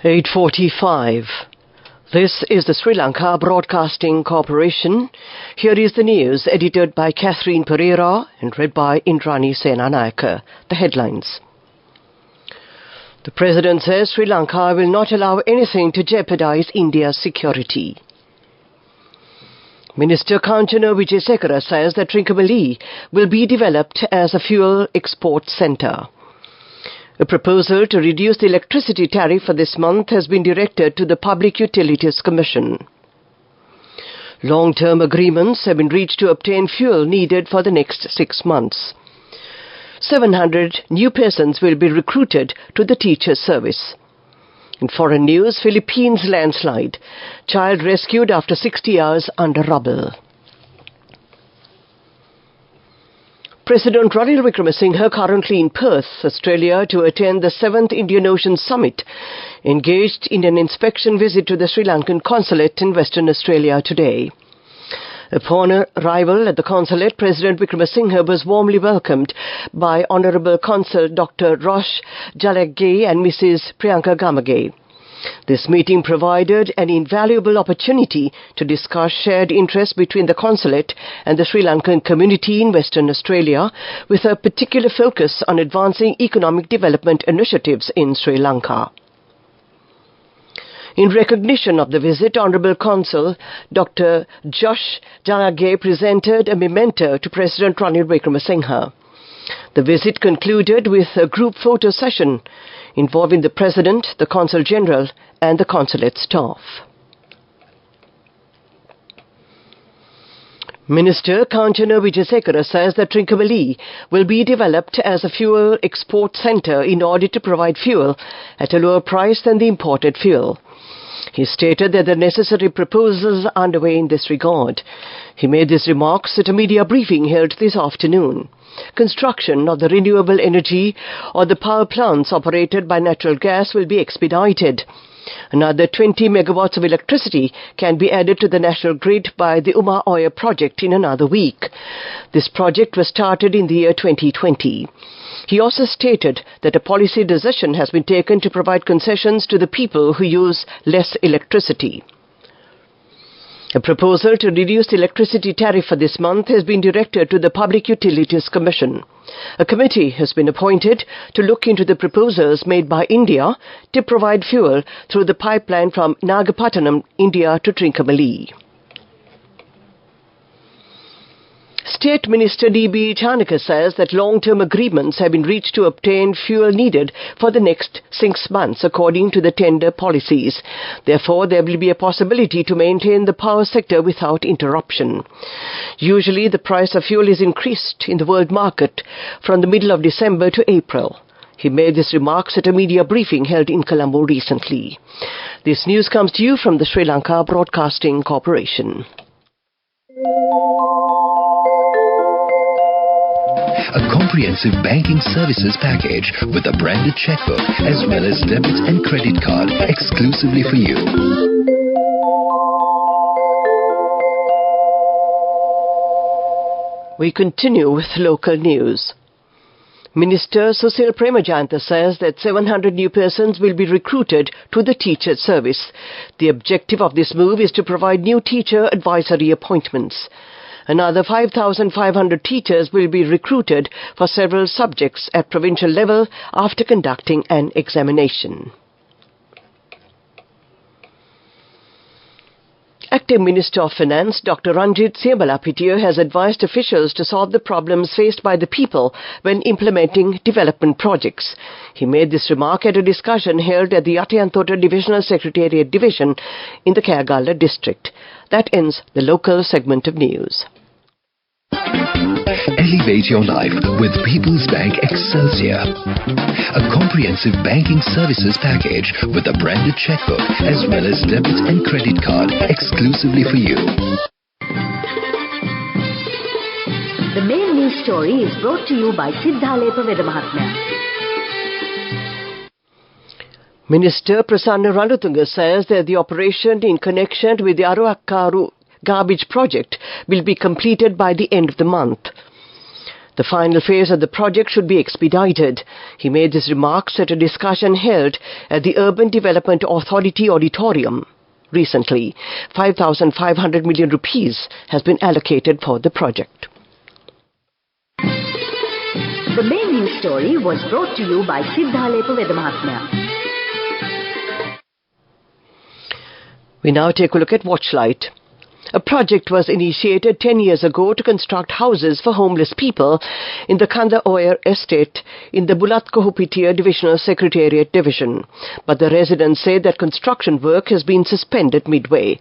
8:45. This is the Sri Lanka Broadcasting Corporation. Here is the news, edited by Catherine Pereira and read by Indrani Senanayake. The headlines. The President says Sri Lanka will not allow anything to jeopardize India's security. Minister Kanchana Wijesekara says that Trincomalee will be developed as a fuel export centre. A proposal to reduce the electricity tariff for this month has been directed to the Public Utilities Commission. Long-term agreements have been reached to obtain fuel needed for the next 6 months. 700 new persons will be recruited to the teacher service. In foreign news, Philippines landslide. Child rescued after 60 hours under rubble. President Ranil Wickremesinghe, currently in Perth, Australia, to attend the 7th Indian Ocean Summit, engaged in an inspection visit to the Sri Lankan consulate in Western Australia today. Upon arrival at the consulate, President Wickremesinghe was warmly welcomed by Honourable Consul Dr. Rosh Jalagay and Mrs. Priyanka Gamagay. This meeting provided an invaluable opportunity to discuss shared interests between the consulate and the Sri Lankan community in Western Australia, with a particular focus on advancing economic development initiatives in Sri Lanka. In recognition of the visit, Honourable Consul Dr. Josh Jalagay presented a memento to President Ranil Wickremesinghe. The visit concluded with a group photo session involving the President, the Consul General and the consulate staff. Minister Kanchana Wijesekara says that Trincomalee will be developed as a fuel export centre in order to provide fuel at a lower price than the imported fuel. He stated that the necessary proposals are underway in this regard. He made these remarks at a media briefing held this afternoon. Construction of the renewable energy or the power plants operated by natural gas will be expedited. Another 20 megawatts of electricity can be added to the national grid by the Uma Oya project in another week. This project was started in the year 2020. He also stated that a policy decision has been taken to provide concessions to the people who use less electricity. A proposal to reduce the electricity tariff for this month has been directed to the Public Utilities Commission. A committee has been appointed to look into the proposals made by India to provide fuel through the pipeline from Nagapattinam, India to Trincomalee. State Minister D.B. Chanaka says that long-term agreements have been reached to obtain fuel needed for the next 6 months according to the tender policies. Therefore, there will be a possibility to maintain the power sector without interruption. Usually, the price of fuel is increased in the world market from the middle of December to April. He made these remarks at a media briefing held in Colombo recently. This news comes to you from the Sri Lanka Broadcasting Corporation. A comprehensive banking services package with a branded checkbook as well as debit and credit card exclusively for you. We continue with local news. Minister Susil Premajanta says that 700 new persons will be recruited to the teacher service. The objective of this move is to provide new teacher advisory appointments. Another 5,500 teachers will be recruited for several subjects at provincial level after conducting an examination. Acting Minister of Finance Dr. Ranjit Siabalapitiya has advised officials to solve the problems faced by the people when implementing development projects. He made this remark at a discussion held at the Yatiyantota Divisional Secretariat Division in the Kayagalla district. That ends the local segment of news. Elevate your life with People's Bank Excelsior. A comprehensive banking services package with a branded checkbook as well as debit and credit card exclusively for you. The main news story is brought to you by Sinhala Vedamahatmya. Minister Prasanna Randutunga says that the operation in connection with the Aruakkaru garbage project will be completed by the end of the month. The final phase of the project should be expedited. He made these remarks at a discussion held at the Urban Development Authority Auditorium. Recently, 5,500 million rupees has been allocated for the project. The main news story was brought to you by Sinhala. We now take a look at Watchlight. A project was initiated 10 years ago to construct houses for homeless people in the Kanda Oyer estate in the Bulatkohupitia Divisional Secretariat Division. But the residents say that construction work has been suspended midway.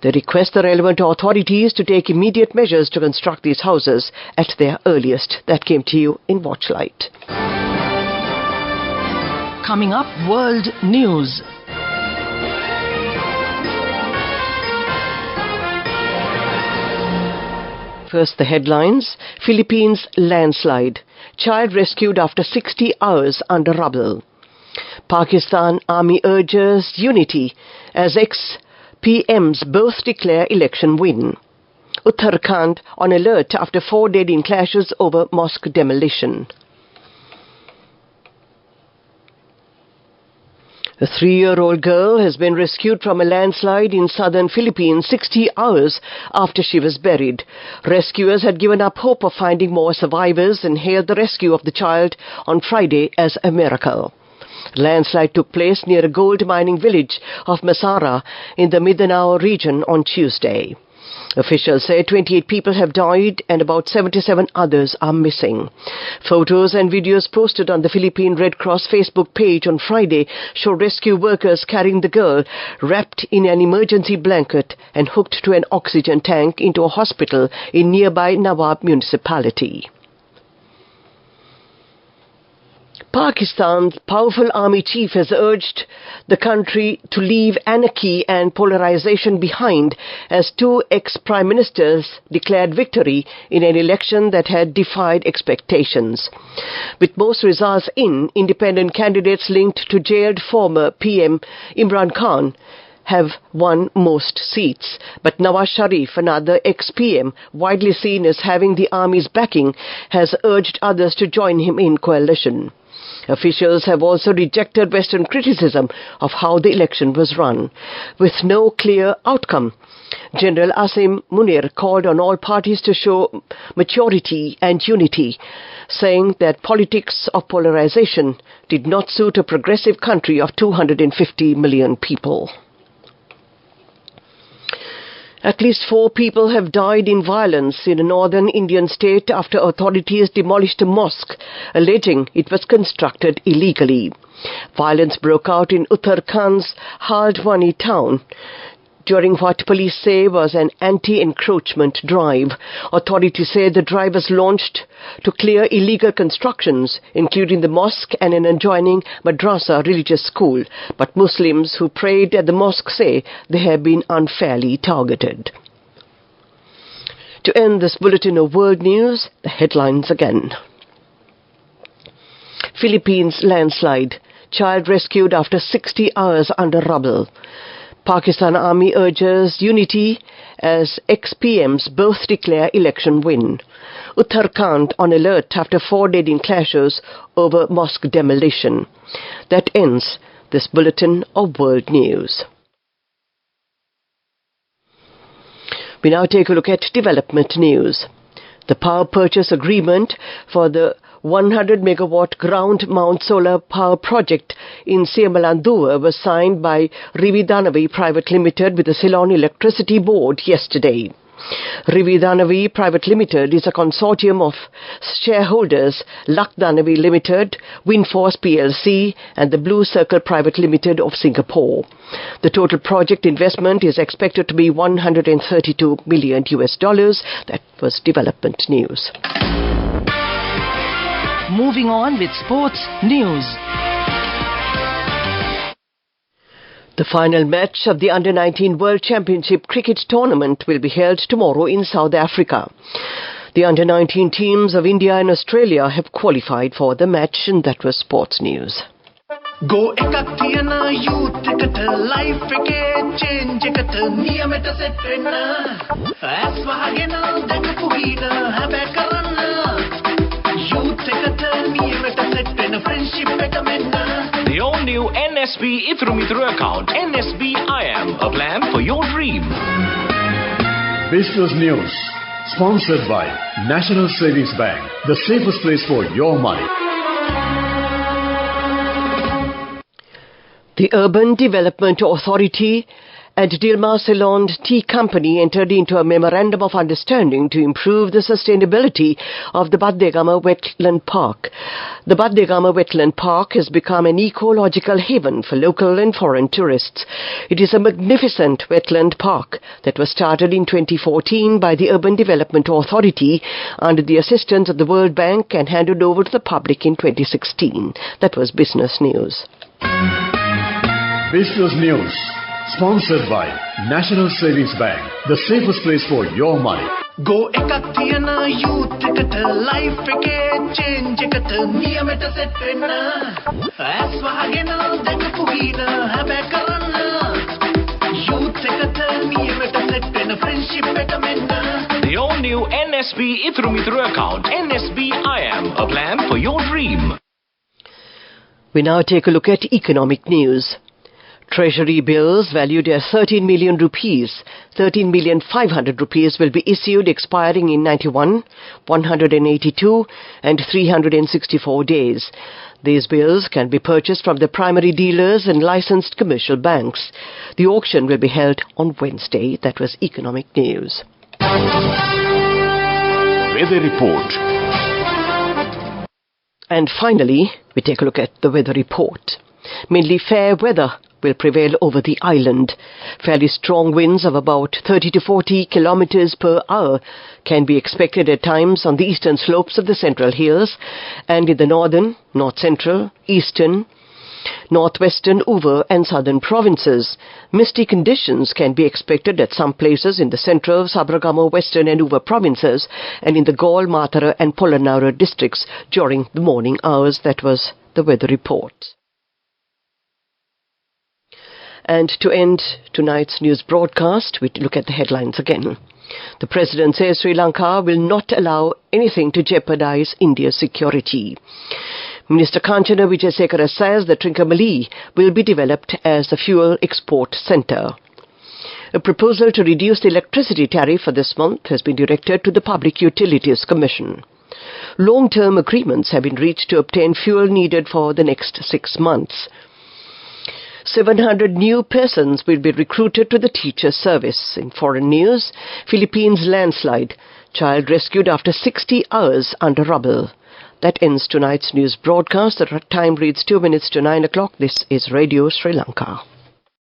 They request the relevant authorities to take immediate measures to construct these houses at their earliest. That came to you in Watchlight. Coming up, World News. First, the headlines. Philippines landslide. Child rescued after 60 hours under rubble. Pakistan Army urges unity as ex-PMs both declare election win. Uttarakhand on alert after 4 dead in clashes over mosque demolition. A 3-year-old girl has been rescued from a landslide in southern Philippines 60 hours after she was buried. Rescuers had given up hope of finding more survivors and hailed the rescue of the child on Friday as a miracle. The landslide took place near a gold mining village of Masara in the Mindanao region on Tuesday. Officials say 28 people have died and about 77 others are missing. Photos and videos posted on the Philippine Red Cross Facebook page on Friday show rescue workers carrying the girl wrapped in an emergency blanket and hooked to an oxygen tank into a hospital in nearby Nawab municipality. Pakistan's powerful army chief has urged the country to leave anarchy and polarization behind as 2 ex-prime ministers declared victory in an election that had defied expectations. With most results in, independent candidates linked to jailed former PM Imran Khan have won most seats. But Nawaz Sharif, another ex-PM, widely seen as having the army's backing, has urged others to join him in coalition. Officials have also rejected Western criticism of how the election was run. With no clear outcome, General Asim Munir called on all parties to show maturity and unity, saying that politics of polarization did not suit a progressive country of 250 million people. At least 4 people have died in violence in a northern Indian state after authorities demolished a mosque, alleging it was constructed illegally. Violence broke out in Uttarakhand's Haldwani town during what police say was an anti-encroachment drive. Authorities say the drive was launched to clear illegal constructions, including the mosque and an adjoining madrasa religious school. But Muslims who prayed at the mosque say they have been unfairly targeted. To end this bulletin of world news, the headlines again. Philippines landslide. Child rescued after 60 hours under rubble. Pakistan Army urges unity as ex-PMs both declare election win. Uttarakhand on alert after 4 dead in clashes over mosque demolition. That ends this bulletin of world news. We now take a look at development news. The power purchase agreement for the 100 megawatt ground mount solar power project in Siamalanduwa was signed by Rividanavi Private Limited with the Ceylon Electricity Board yesterday. Rividanavi Private Limited is a consortium of shareholders Lakdanavi Limited, Windforce PLC and the Blue Circle Private Limited of Singapore. The total project investment is expected to be $132 million. That was development news. Moving on with sports news. The final match of the Under-19 World Championship Cricket Tournament will be held tomorrow in South Africa. The Under-19 teams of India and Australia have qualified for the match, and that was sports news. Go ekakiyana youth kat life ke change kat niyamata setna aswagena dak puhina habe karana friendship එක මෙන්න. The all-new NSB Ithru account, NSB IAM, a plan for your dream. Business News, sponsored by National Savings Bank, the safest place for your money. The Urban Development Authority and Dilma Ceylon Tea Company entered into a memorandum of understanding to improve the sustainability of the Baddegama Wetland Park. The Baddegama Wetland Park has become an ecological haven for local and foreign tourists. It is a magnificent wetland park that was started in 2014 by the Urban Development Authority under the assistance of the World Bank and handed over to the public in 2016. That was Business News. Business News, sponsored by National Savings Bank, the safest place for your money. Go එකක් තියන youth එකට life එකේ change එකට නියමෙට set වෙන්න. ඇස් වහගෙන දැන් පුගින හැබැයි කරන්න. youth එකට නියමෙට set වෙන friendship එක මෙන්න. The all-new NSB Ithru account, NSB IAM, a plan for your dream. We now take a look at economic news. Treasury bills valued at 13 million rupees, 13,500,000 rupees will be issued expiring in 91, 182 and 364 days. These bills can be purchased from the primary dealers and licensed commercial banks. The auction will be held on Wednesday. That was economic news. Weather report. And finally, we take a look at the weather report. Mainly fair weather will prevail over the island. Fairly strong winds of about 30 to 40 kilometers per hour can be expected at times on the eastern slopes of the Central Hills and in the northern, north-central, eastern, northwestern, Uva and southern provinces. Misty conditions can be expected at some places in the central, Sabaragamu, western and Uva provinces and in the Gaul, Matara and Polonnaruwa districts during the morning hours. That was the weather report. And to end tonight's news broadcast, we look at the headlines again. The President says Sri Lanka will not allow anything to jeopardize India's security. Minister Kanchana Wijasekara says that Trincomalee will be developed as a fuel export centre. A proposal to reduce the electricity tariff for this month has been directed to the Public Utilities Commission. Long-term agreements have been reached to obtain fuel needed for the next 6 months. 700 new persons will be recruited to the teacher service. In foreign news, Philippines landslide. Child rescued after 60 hours under rubble. That ends tonight's news broadcast. The time reads 2 minutes to 9 o'clock. This is Radio Sri Lanka.